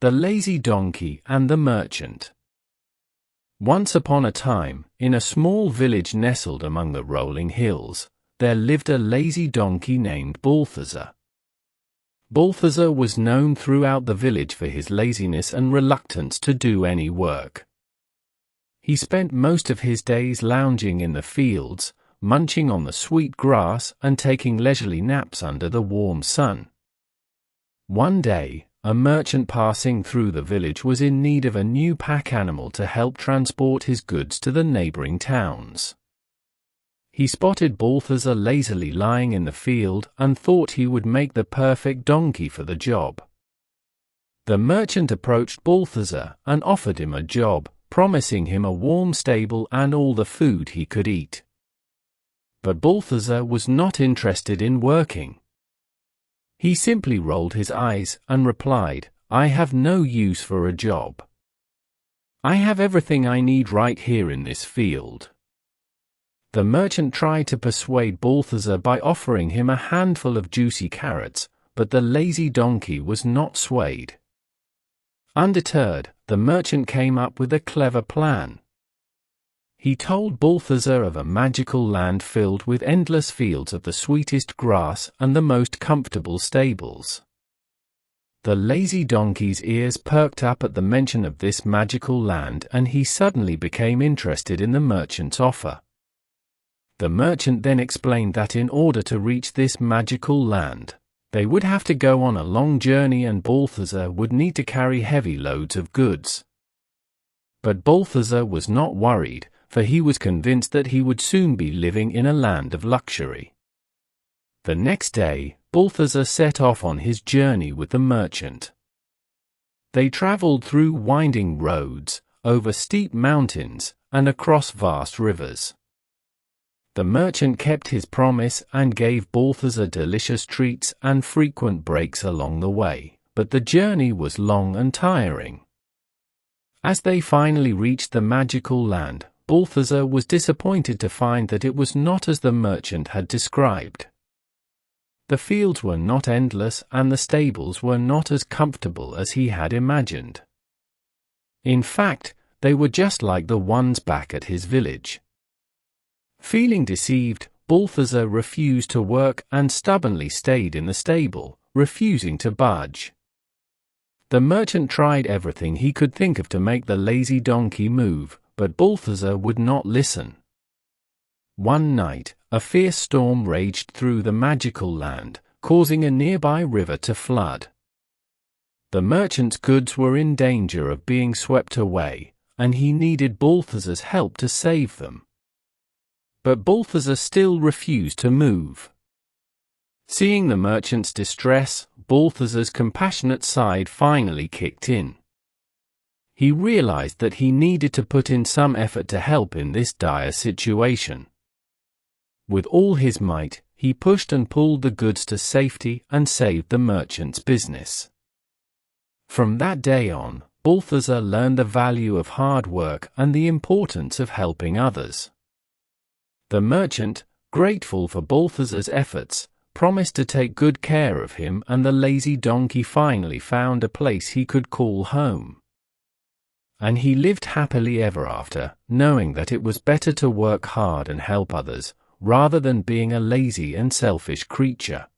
The Lazy Donkey and the Merchant. Once upon a time, in a small village nestled among the rolling hills, there lived a lazy donkey named Balthazar. Balthazar was known throughout the village for his laziness and reluctance to do any work. He spent most of his days lounging in the fields, munching on the sweet grass and taking leisurely naps under the warm sun. One day, a merchant passing through the village was in need of a new pack animal to help transport his goods to the neighboring towns. He spotted Balthazar lazily lying in the field and thought he would make the perfect donkey for the job. The merchant approached Balthazar and offered him a job, promising him a warm stable and all the food he could eat. But Balthazar was not interested in working. He simply rolled his eyes and replied, "I have no use for a job. I have everything I need right here in this field." The merchant tried to persuade Balthazar by offering him a handful of juicy carrots, but the lazy donkey was not swayed. Undeterred, the merchant came up with a clever plan. He told Balthazar of a magical land filled with endless fields of the sweetest grass and the most comfortable stables. The lazy donkey's ears perked up at the mention of this magical land, and he suddenly became interested in the merchant's offer. The merchant then explained that in order to reach this magical land, they would have to go on a long journey and Balthazar would need to carry heavy loads of goods. But Balthazar was not worried, for he was convinced that he would soon be living in a land of luxury. The next day, Balthazar set off on his journey with the merchant. They traveled through winding roads, over steep mountains, and across vast rivers. The merchant kept his promise and gave Balthazar delicious treats and frequent breaks along the way, but the journey was long and tiring. As they finally reached the magical land, Balthazar was disappointed to find that it was not as the merchant had described. The fields were not endless and the stables were not as comfortable as he had imagined. In fact, they were just like the ones back at his village. Feeling deceived, Balthazar refused to work and stubbornly stayed in the stable, refusing to budge. The merchant tried everything he could think of to make the lazy donkey move, but Balthazar would not listen. One night, a fierce storm raged through the magical land, causing a nearby river to flood. The merchant's goods were in danger of being swept away, and he needed Balthazar's help to save them. But Balthazar still refused to move. Seeing the merchant's distress, Balthazar's compassionate side finally kicked in. He realized that he needed to put in some effort to help in this dire situation. With all his might, he pushed and pulled the goods to safety and saved the merchant's business. From that day on, Balthazar learned the value of hard work and the importance of helping others. The merchant, grateful for Balthazar's efforts, promised to take good care of him, and the lazy donkey finally found a place he could call home. And he lived happily ever after, knowing that it was better to work hard and help others, rather than being a lazy and selfish creature.